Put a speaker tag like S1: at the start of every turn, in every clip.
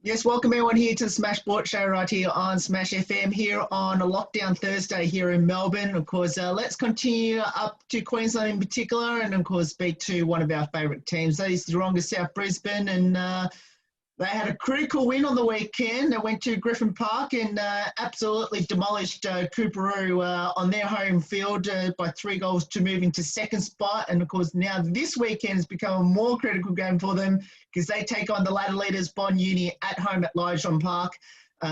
S1: Yes, welcome everyone here to the Smash Sport Show right here on Smash FM here on a lockdown Thursday here in Melbourne. Of course, let's continue up to Queensland in particular and of course speak to one of our favourite teams. That is the Yeronga Sth Brisbane, and they had a critical win on the weekend. They went to Yeronga Park and absolutely demolished Coorparoo on their home field by 3 goals to move into second spot. And of course now this weekend has become a more critical game for them because they take on the ladder leaders Bond Uni at home at Leyshon Park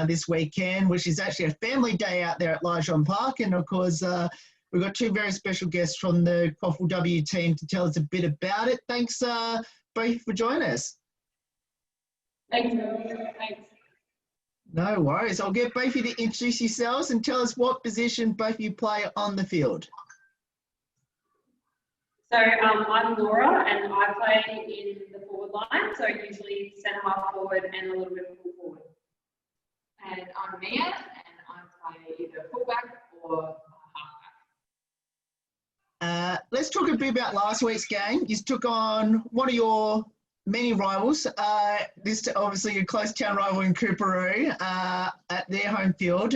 S1: this weekend, which is actually a family day out there at Leyshon Park. And of course we've got two very special guests from the QAFLW team to tell us a bit about it. Thanks both for joining us.
S2: Thanks. Thanks.
S1: No worries. I'll get both of you to introduce yourselves and tell us what position both of you play on the field.
S2: So I'm Laura and I play in the forward line, so usually centre half forward and a little bit of full forward.
S3: And I'm Mia and I play either fullback or halfback.
S1: Let's talk a bit about last week's game. You took on one of your many rivals. This obviously a close town rival in Coorparoo at their home field.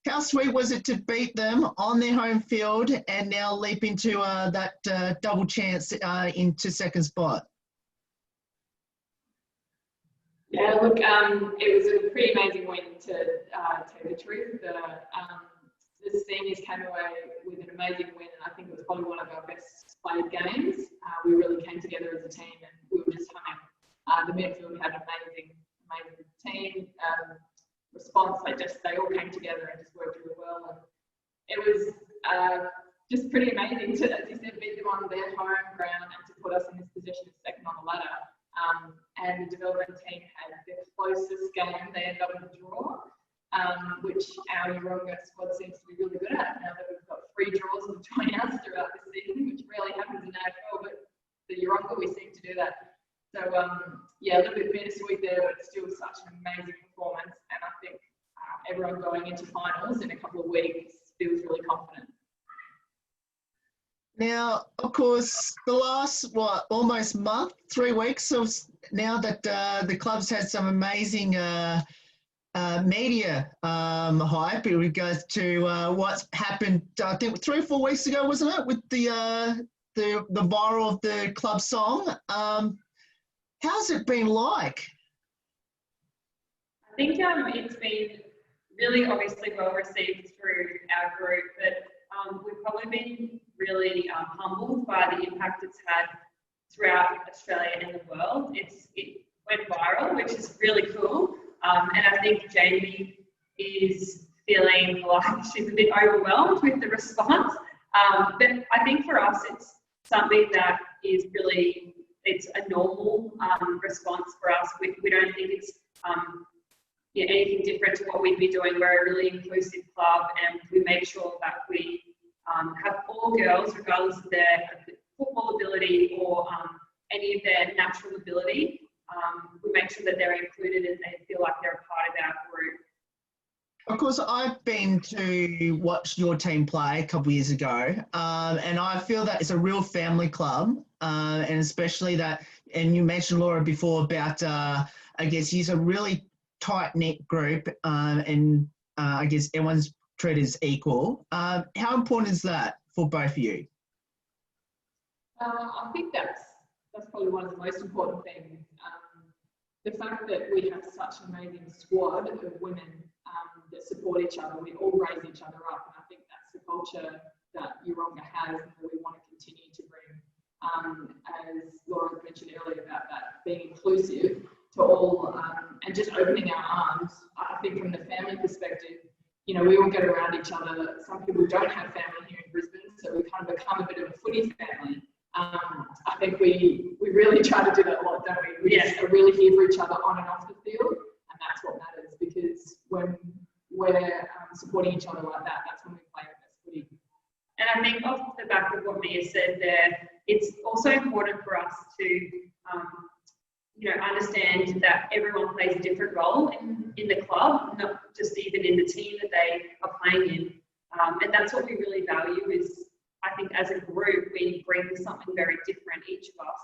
S1: How sweet was it to beat them on their home field and now leap into that double chance into second spot?
S3: Yeah, look, it was a pretty amazing win to tell you the truth. The seniors came away with an amazing win, and I think it was probably one of our best played games. We really came together as a team, and we were just humming. The midfield had an amazing team response. They all came together and just worked really well, and it was just pretty amazing to, as you said, beat them on their home ground and to put us in this position of second on the ladder. And the development team had their closest game. They ended up in a draw. Which our Yeronga squad seems to be really good at now that we've got 3 draws between us throughout the season, which rarely happens in AFL, but the Yeronga we seem to do that. So yeah, a little bit bittersweet there, but still such an amazing performance, and I think everyone going into finals in a couple of weeks feels really confident.
S1: Now, of course, the last, almost month, 3 weeks of now that the club's had some amazing media hype in regards to what's happened. I think 3 or 4 weeks ago, wasn't it, with the viral of the club song? How's it been like?
S2: I think it's been really obviously well received through our group, but we've probably been really humbled by the impact it's had throughout Australia and the world. It went viral, which is really cool. And I think Jamie is feeling like she's a bit overwhelmed with the response. But I think for us, it's something that is really, it's a normal response for us. We don't think it's anything different to what we'd be doing. We're a really inclusive club, and we make sure that we have all girls, regardless of their football ability or any of their natural ability. We make sure that they're included and they feel like they're a part of our group.
S1: Of course, I've been to watch your team play a couple of years ago, and I feel that it's a real family club, and especially that, and you mentioned, Laura, before about, I guess, he's a really tight-knit group, and I guess everyone's treated as equal. How important is that for both of you?
S3: I think that's probably one of the most important things. The fact that we have such an amazing squad of women that support each other, we all raise each other up, and I think that's the culture that Yeronga has and that we want to continue to bring. As Laura mentioned earlier about that being inclusive to all and just opening our arms. I think from the family perspective, we all get around each other. Some people don't have family here in Brisbane, so we kind of become a bit of a footy family. I think we really try to do that a lot, don't we? We just are really here for each other on and off the field, and that's what matters, because when we're supporting each other like that, that's when we play our best footy.
S2: And I think off the back of what Mia said there, it's also important for us to understand that everyone plays a different role in the club, not just even in the team that they are playing in. And that's what we really value is, I think as a group, we bring something very different, each of us,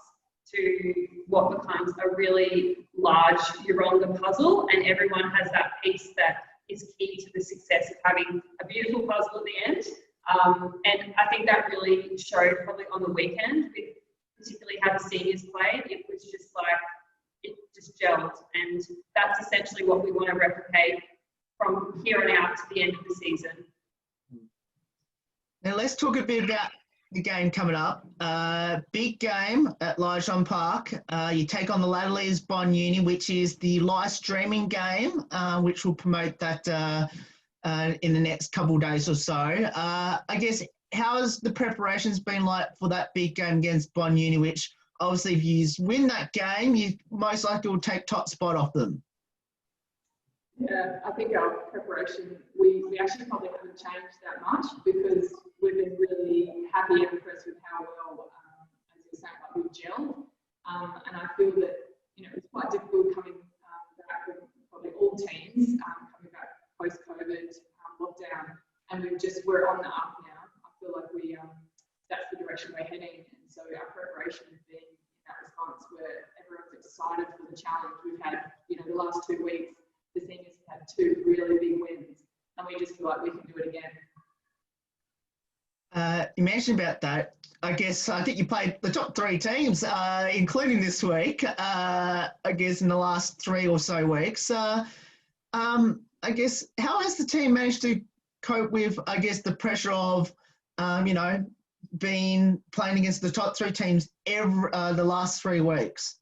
S2: to what becomes a really large Yeronga puzzle, and everyone has that piece that is key to the success of having a beautiful puzzle at the end. And I think that really showed probably on the weekend, with particularly how the seniors played. It was just like, it just gelled, and that's essentially what we want to replicate from here on out to the end of the season.
S1: Now let's talk a bit about the game coming up. Big game at Leyshon Park. You take on the latterly's Bond Uni, which is the live streaming game, which will promote that in the next couple of days or so. I guess, how has the preparations been like for that big game against Bond Uni, which obviously if you win that game, you most likely will take top spot off them?
S3: Yeah, I think our preparation, we actually probably haven't changed that much, because we've been really happy and impressed with how well, as you were saying, like we've gelled. And I feel that, it's quite difficult coming back with probably all teams coming back post-COVID lockdown, and we're on the up now. I feel like that's the direction we're heading, and so our preparation has been in that response where everyone's excited for the challenge. We've had, the last 2 weeks, the seniors have had 2 really big wins, and we just feel like we can do it again.
S1: You mentioned about that. I think you played the top 3 teams, including this week, I guess in the last 3 or so weeks. I guess, how has the team managed to cope with, the pressure of, playing against the top 3 teams the last 3 weeks?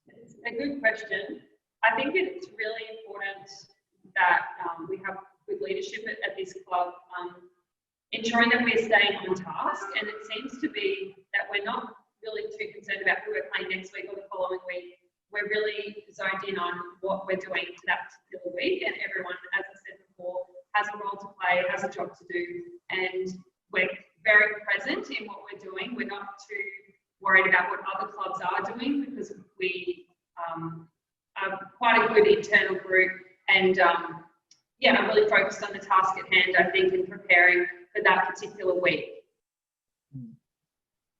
S2: It's a good question. I think it's really important that we have good leadership at this club, ensuring that we're staying on task, and it seems to be that we're not really too concerned about who we're playing next week or the following week. We're really zoned in on what we're doing to that particular week, and everyone, as I said before, has a role to play, has a job to do, and we're very present in what we're doing. We're not too worried about what other clubs are doing, because we are quite a good internal group, and I'm really focused on the task at hand, I think, in preparing for that particular week.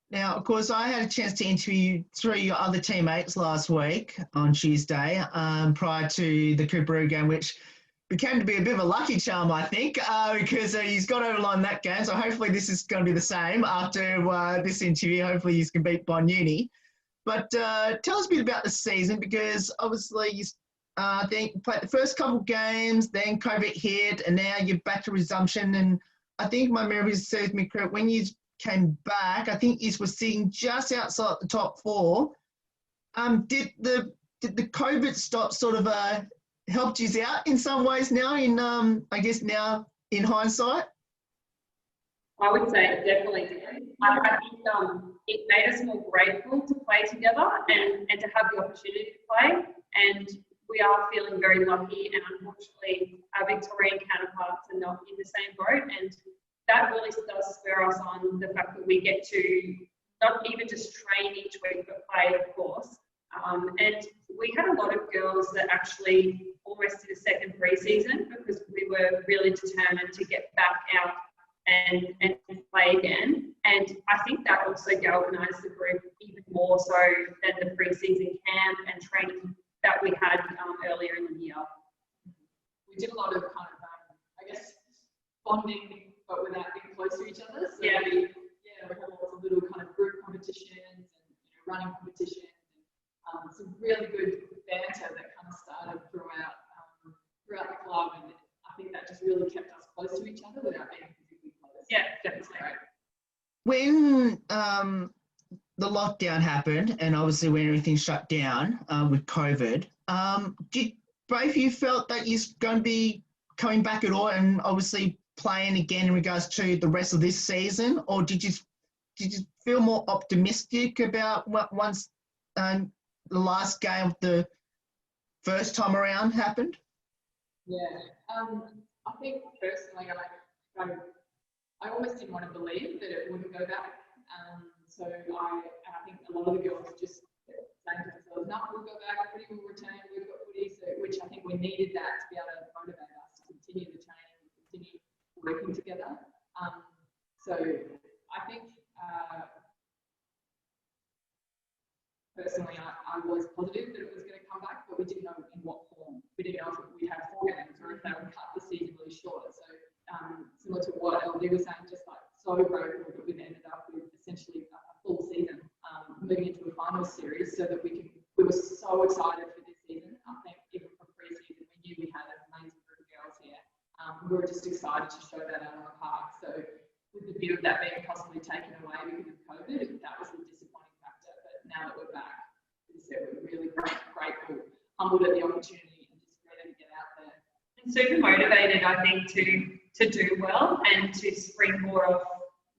S1: Now, of course, I had a chance to interview 3 of your other teammates last week on Tuesday, prior to the Coorparoo game, which became to be a bit of a lucky charm, I think, because he's got over the line that game. So hopefully this is going to be the same after this interview. Hopefully you can beat Bond Uni. But tell us a bit about the season, because obviously you think you played the first couple of games, then COVID hit, and now you're back to resumption. And I think my memory serves me correct, when you came back, I think you were sitting just outside the top 4. Did the COVID stop sort of helped you out in some ways now, now in hindsight?
S2: I would say it definitely did. I think it made us more grateful to play together and to have the opportunity to play. And we are feeling very lucky, and unfortunately our Victorian counterparts are not in the same boat, and that really does spur us on the fact that we get to not even just train each week, but play, of course. And we had a lot of girls that actually almost did a second pre-season, because we were really determined to get back out and play again. And I think that also galvanised the group even more so than the pre-season camp and training that we had earlier in the year.
S3: We did a lot of bonding, but without being close to each other. So we had lots of little kind of group competitions and running competitions, and some really good banter that kind of started throughout the club, and I think that just really kept us close to each other without being physically close.
S2: Yeah, definitely.
S1: When the lockdown happened, and obviously when everything shut down with COVID, did both of you felt that you're going to be coming back at all, and obviously playing again in regards to the rest of this season, or did you feel more optimistic about what once the last game of the first time around happened?
S3: Yeah, I think personally, I almost didn't want to believe that it wouldn't go back. So I think a lot of the girls just saying to themselves, "No, we'll go back. Footy will return. We've got footy," which I think we needed that to be able to motivate us to continue the training and continue working together. So I think personally, I was positive that it was going to come back, but we didn't know in what form. We didn't know if we'd have 4 games or if they would cut the season really short. So similar to what LD was saying, just like so grateful that we've ended up with essentially a full season, moving into a final series, so that we were so excited for this season. I think even from pre-season, we knew we had an amazing group of girls here. We were just excited to show that out on the park. So with the view of that being possibly taken away because of COVID, that was the disappointing factor. But now that we're back, as I said, we're really grateful, humbled at the opportunity, and just ready to get out there.
S2: And super motivated, I think, to do well and to springboard off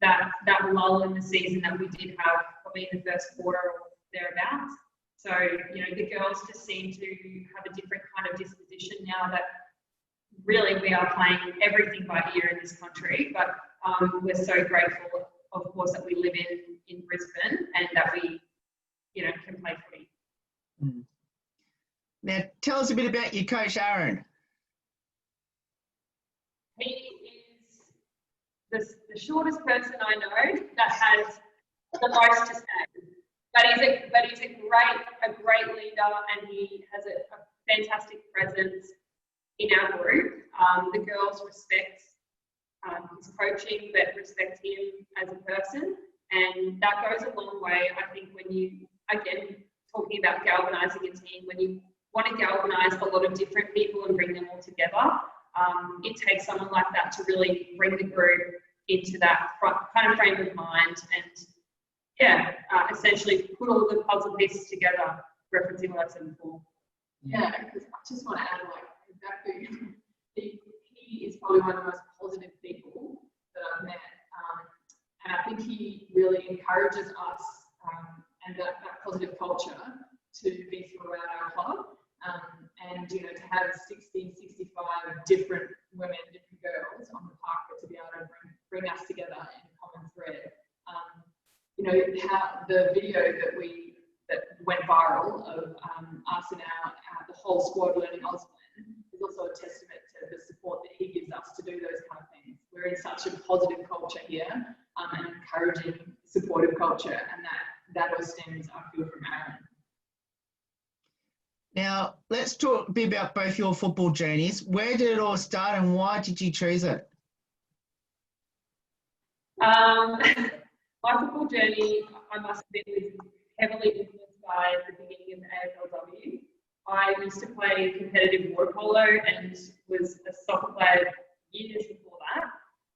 S2: that lull in the season that we did have probably in the first quarter or thereabouts. So, you know, the girls just seem to have a different kind of disposition now that really we are playing everything by ear in this country. But we're so grateful, of course, that we live in Brisbane and that we, you know, can play footy.
S1: Now, tell us a bit about your coach, Aaron.
S2: He is the shortest person I know that has the most to say. But he's a great leader, and he has a fantastic presence in our group. The girls respect his coaching, but respect him as a person, and that goes a long way. I think when you, again, talking about galvanising a team, when you want to galvanise a lot of different people and bring them all together, it takes someone like that to really bring the group into that kind of frame of mind and, yeah, essentially put all the puzzle pieces together, referencing what I said before.
S3: Yeah, because I just want to add, like, exactly, he is probably one of the most positive people that I've met. And I think he really encourages us and that positive culture to be throughout our club. And, you know, to have 60, 65 different women, different girls on the park, but to be able to bring us together in a common thread. You know, how the video that went viral of us and the whole squad learning Auslan is also a testament to the support that he gives us to do those kind of things. We're in such a positive culture here, and encouraging, supportive culture, and that all stems, I feel, from Aaron.
S1: Now, let's talk a bit about both your football journeys. Where did it all start and why did you choose it?
S2: My football journey, I must admit, was heavily influenced by the beginning of the AFLW. I used to play competitive water polo and was a soccer player years before that.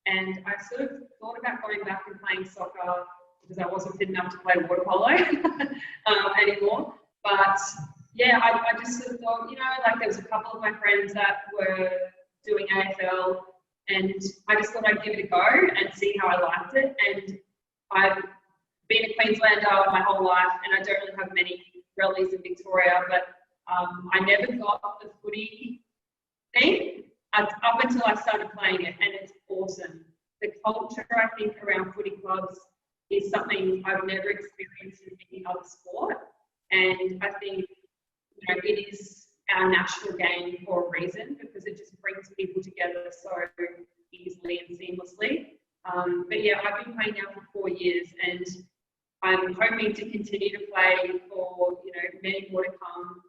S2: And I sort of thought about going back and playing soccer because I wasn't fit enough to play water polo anymore. But yeah, I just sort of thought, you know, like there was a couple of my friends that were doing AFL, and I just thought I'd give it a go and see how I liked it. And I've been a Queenslander my whole life, and I don't really have many relatives in Victoria, but I never got the footy thing up until I started playing it, and it's awesome. The culture, I think, around footy clubs is something I've never experienced in any other sport, and I think, you know, it is our national game for a reason, because it just brings people together so easily and seamlessly. But yeah, I've been playing now for 4 years, and I'm hoping to continue to play for, you know, many more to come.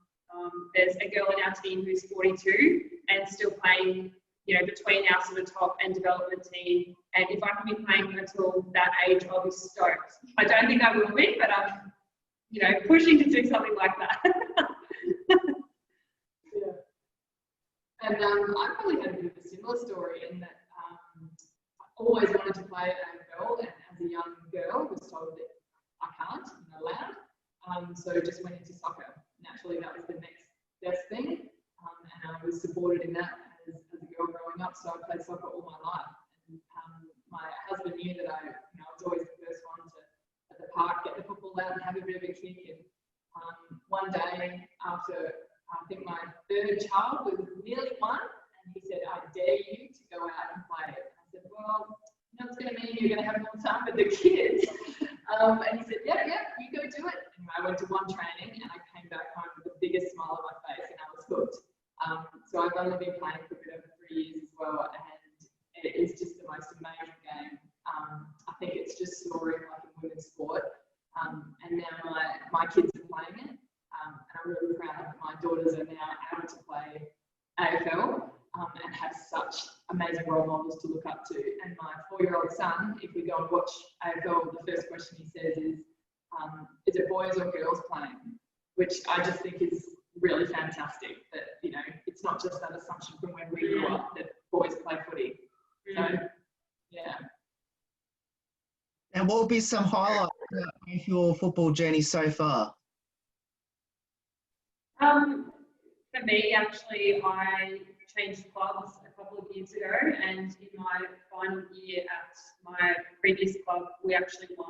S2: There's a girl in our team who's 42 and still playing, you know, between our sort of top and development team. And if I can be playing until that age, I'll be stoked. I don't think I will be, but I'm, you know, pushing to do something like that.
S3: Yeah. And I probably had a bit of a similar story in that I always wanted to play at AFL, and as a young girl was told that I can't, I'm not allowed. So just went into soccer. Naturally, that was the next best thing, and I was supported in that as a girl growing up. So I played soccer all my life. And my husband knew that I was always the first one to, at the park, get the football out and have a bit of a kick. And one day, after I think my third child was nearly 1, and he said, "I dare you to go out and play it." And I said, "Well, you know, it's going to mean you're going to have more time with the kids." And he said, yeah, you go do it. And I went to one training, and I came back home with the biggest smile on my face, and I was hooked. So I've only been playing for a bit over 3 years as well, and it is just the most amazing game. I think it's just soaring like in women's sport. And now my kids are playing it, and I'm really proud that my daughters are now able to play AFL and have such amazing role models to look up to. And my 4-year-old son, if we go and watch AFL, the first question he says is it boys or girls playing? Which I just think is really fantastic, that, you know, it's not just that assumption from when we grew up that boys play footy. So, yeah.
S1: And what will be some highlights of your football journey so far?
S2: For me, actually, I changed clubs a couple of years ago, and in my final year at my previous club, we actually won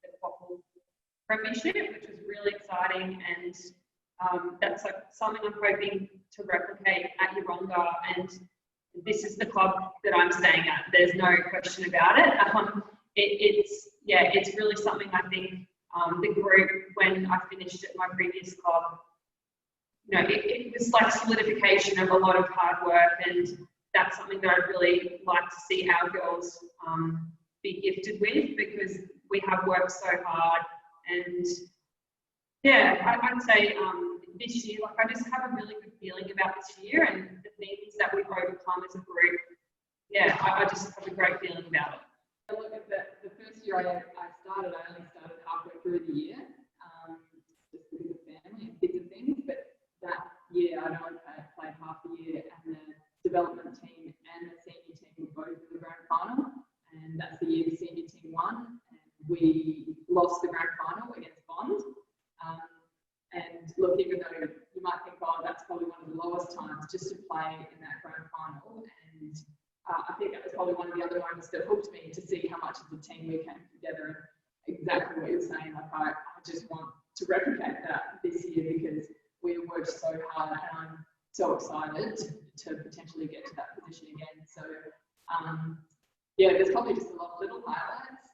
S2: the QAFLW Premiership, which was really exciting, and that's like something I'm hoping to replicate at Yeronga, and this is the club that I'm staying at. There's no question about it. It's really something I think the group, when I finished at my previous club, you know, it was like solidification of a lot of hard work, and that's something that I'd really like to see our girls be gifted with, because we have worked so hard. And yeah, I'd say this year, like, I just have a really good feeling about this year and the things that we've overcome as a group. Yeah, I just have a great feeling about it.
S3: I look at the first year I only started halfway through the year, just because of family and kids and things, but that year I'd only played half the year, and the development team and the senior team were both in the grand final, and that's the year the senior team won, and we lost the grand final against Bond. And look, even though you might think, oh, that's probably one of the lowest times just to play in that grand final, and I think that was probably one of the other moments that hooked me to see how much of the team we came together, and exactly what you're saying. Like, I just want to replicate that this year, because we worked so hard, and I'm so excited to potentially get to that position again. So yeah, there's probably just a lot of little highlights,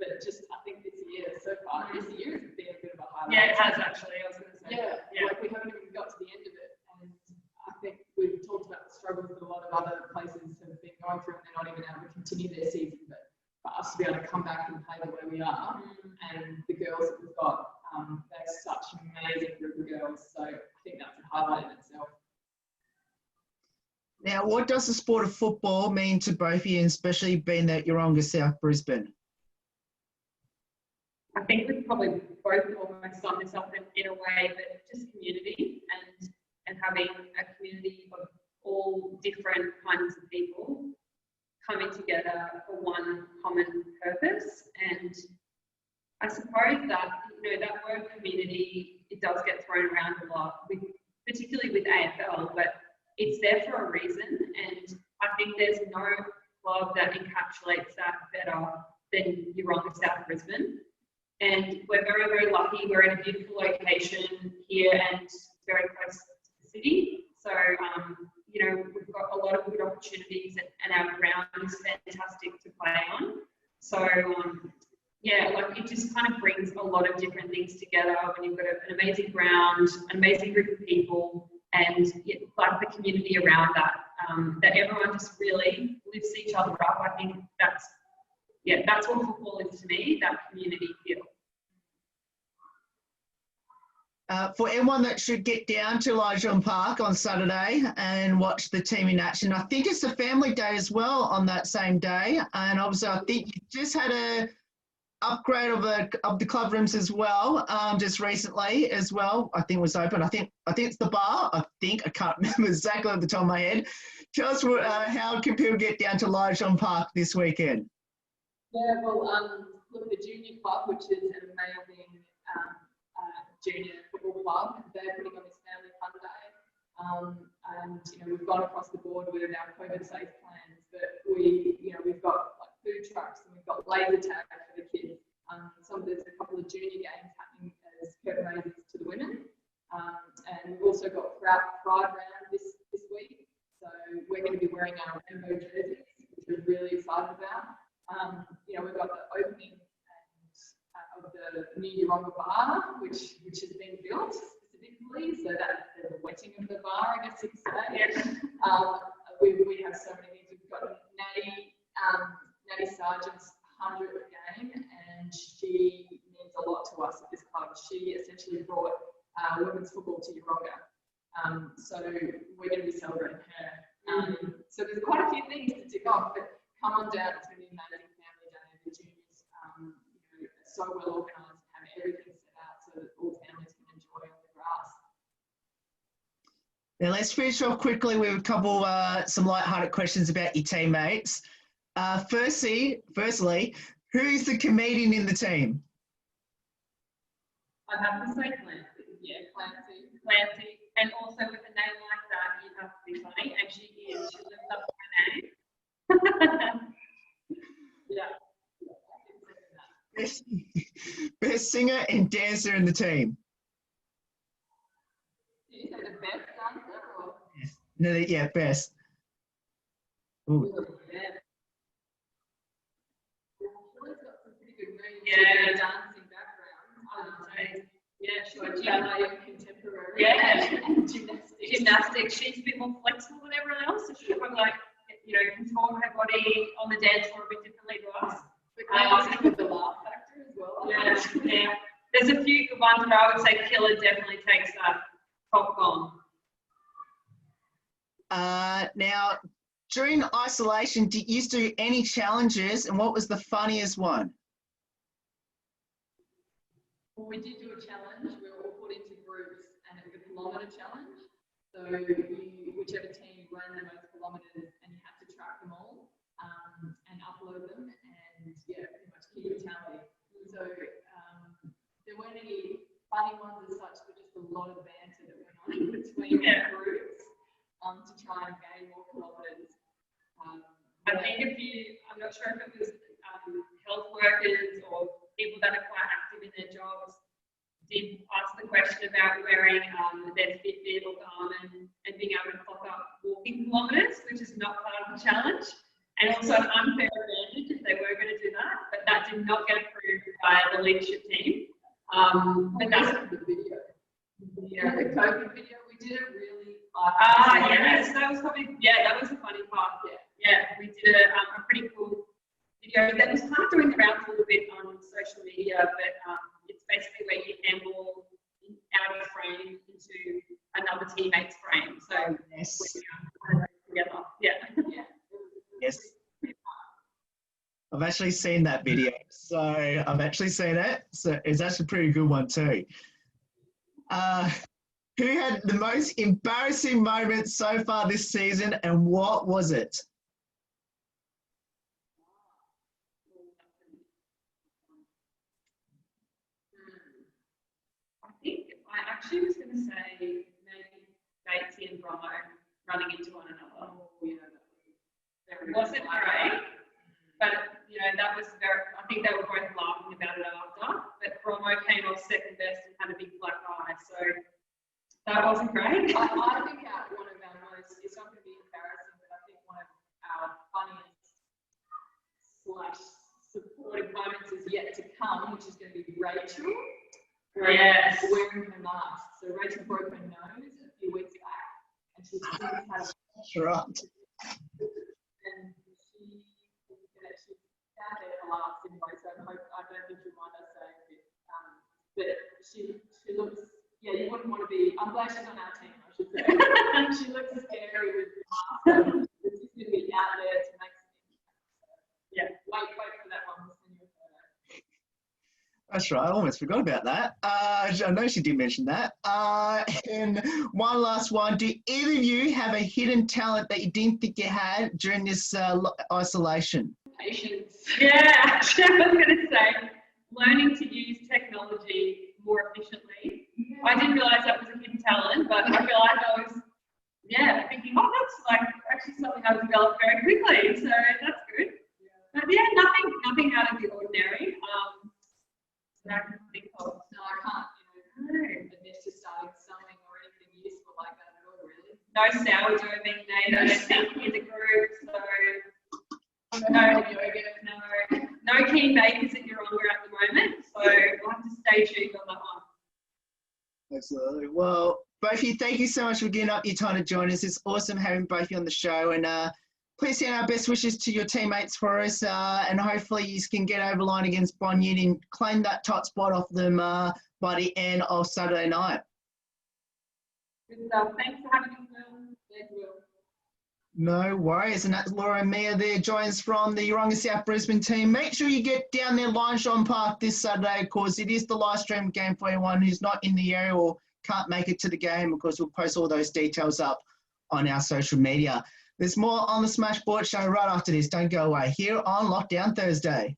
S3: but just I think this year so far, this year has been a bit of a highlight.
S2: Yeah, it has actually. I was going to say.
S3: Yeah, like we haven't even got to the end of it, and I think we've talked about the struggles that a lot of other places have been going through, and they're not even able to continue their season. But for us to be able to come back and play the way we are, and the girls that we've got, they're such an amazing group of girls. So I think that's a highlight in itself.
S1: Now, what does the sport of football mean to both of you, and especially being at Yeronga Sth Brisbane?
S2: I think we've probably both almost summed this up in a way, but just community and having a community of all different kinds of people coming together for one common purpose. And I suppose that, you know, that word community, it does get thrown around a lot, particularly with AFL, but it's there for a reason. And I think there's no club that encapsulates that better than Yeronga Sth Brisbane. And we're very, very lucky. We're in a beautiful location here and very close to the city. So, you know, we've got a lot of good opportunities, and our ground is fantastic to play on. So, yeah, like, it just kind of brings a lot of different things together when you've got an amazing ground, an amazing group of people, and like the community around that, that everyone just really lifts each other up. I think that's what football is to me, that community feel.
S1: For everyone that should get down to Leyshon Park on Saturday and watch the team in action, I think it's a family day as well on that same day. And obviously, I think you just had a upgrade of the club rooms as well, just recently as well. I think it was open. I think it's the bar. I can't remember exactly off the top of my head. Tell us how can people get down to Leyshon Park this weekend?
S3: Yeah, well, look, the junior club, which is an amazing junior football club, they're putting on this family fun day. And you know, we've gone across the board with our COVID safe plans, but we've got like food trucks, and we've got laser tag for the kids. There's a couple of junior games happening as curtain raisers to the women. And we've also got Pride Round this week. So we're going to be wearing our rainbow jerseys, which we're really excited about. You know, we've got the opening of the new Yeronga bar, which has been built specifically, so that there's a wetting of the bar, I guess you could say. Yeah. We have so many things. We've got Natty Sargent's 100th game, and she means a lot women's football to Yeronga. So we're going to be celebrating her. So there's quite a few things to tick off, but come on down. It's going to be an amazing family down there. The juniors, so well organised, have everything set out so that all families can enjoy on the grass.
S1: Now let's finish off quickly with a couple some light-hearted questions about your teammates. Firstly, who's the comedian in the team?
S2: I'd have to say Clancy.
S3: Yeah, Clancy.
S2: Clancy. And also with a name like that, you have to be funny. And she is. She lives up to her name.
S3: Yeah.
S1: Best singer and dancer in the team?
S3: Did you say the best dancer or?
S1: Yes. No, yeah, best. Ooh.
S3: Yeah. She's got some pretty good moves.
S2: Yeah.
S3: Dancing background. Yeah, sure.
S2: Ballet,
S3: contemporary.
S2: Yeah.
S3: And gymnastics.
S2: Gymnastics. She's a bit more flexible than everyone else, so she probably contort her body on the dance floor a bit differently to us.
S3: With the laugh factor as well.
S2: Yeah. There's a few good ones, but I would say Killer definitely takes that top on.
S1: Now, during isolation, did you do any challenges, and what was the funniest one?
S3: Well, we did do a challenge. We were all put into groups, and it was a kilometre challenge. So whichever team ran the most kilometres, and you had to track them all and upload them, and pretty much keep a tally. So there weren't any funny ones as such, but just a lot of banter that went on in between groups to try and gain more kilometres.
S2: I think I'm not sure if it was health workers or people that are quite active in their jobs, did ask the question about wearing their Fitbit or Garmin and being able to clock up walking kilometres, which is not part of the challenge, and also an unfair advantage if they were going to do that, but that did not get approved by the leadership team. But that's
S3: the video. Yeah, the COVID video, we did it really
S2: yes, that was probably, that was the funny part. Yeah, we did a pretty cool video that was kind of doing the rounds a little bit on social media, but it's basically where you handball out of frame into another teammate's frame. So
S1: yes.
S2: We're together. Yeah.
S1: Yes. I've actually seen that video, so I've actually seen it. So it's actually a pretty good one too. Who had the most embarrassing moment so far this season, and what was it?
S2: I actually was going to say maybe Batesy and Bromo running into one another. It wasn't great, but that was I think they were both laughing about it after. But Bromo came off second best and had a big black eye, so that wasn't great.
S3: I think one of our most, it's not going to be embarrassing, but I think one of our funniest / supportive moments is yet to come, which is going to be Rachel.
S2: Yes.
S3: Wearing her mask. So Rachel broke her nose a few weeks back, and she's since had
S1: That's right.
S3: and she's down there for laughs anyway, so I don't think you'll mind us saying it. But she looks, you wouldn't want to be, I'm glad she's on our team, I should say. She looks scary with the mask, so it's just going to be out there to make some impact. Wait for that one. We'll send you a photo.
S1: That's right. I almost forgot about that. I know she did mention that. And one last one. Do either of you have a hidden talent that you didn't think you had during this isolation?
S3: Patience.
S2: Yeah, actually, I was going to say learning to use technology more efficiently. I didn't realise that was a hidden talent, but I feel like I was, thinking, that's actually something I've developed very quickly. So that's good. But nothing out of the ordinary. That I can think of.
S3: No, I can't, admit to starting sewing or anything useful like that at all, really.
S2: No sourdough being made, I don't think, in the group, so no keen bakers at Yeronga at the moment, so we'll have to stay tuned on that one.
S1: Absolutely. Well, both of you, thank you so much for giving up your time to join us. It's awesome having both of you on the show, and please send our best wishes to your teammates for us, and hopefully you can get over the line against Bond Uni and claim that top spot off them by the end of Saturday night.
S3: Good stuff. Thanks for having us, Will. Thanks, Will.
S1: No worries, and that's Laura and Mia there, joins from the Yeronga Sth Brisbane team. Make sure you get down there, Leyshon Park, this Saturday, because it is the live stream game for anyone who's not in the area or can't make it to the game, because we'll post all those details up on our social media. There's more on the Smash Sports Show right after this. Don't go away, here on Lockdown Thursday.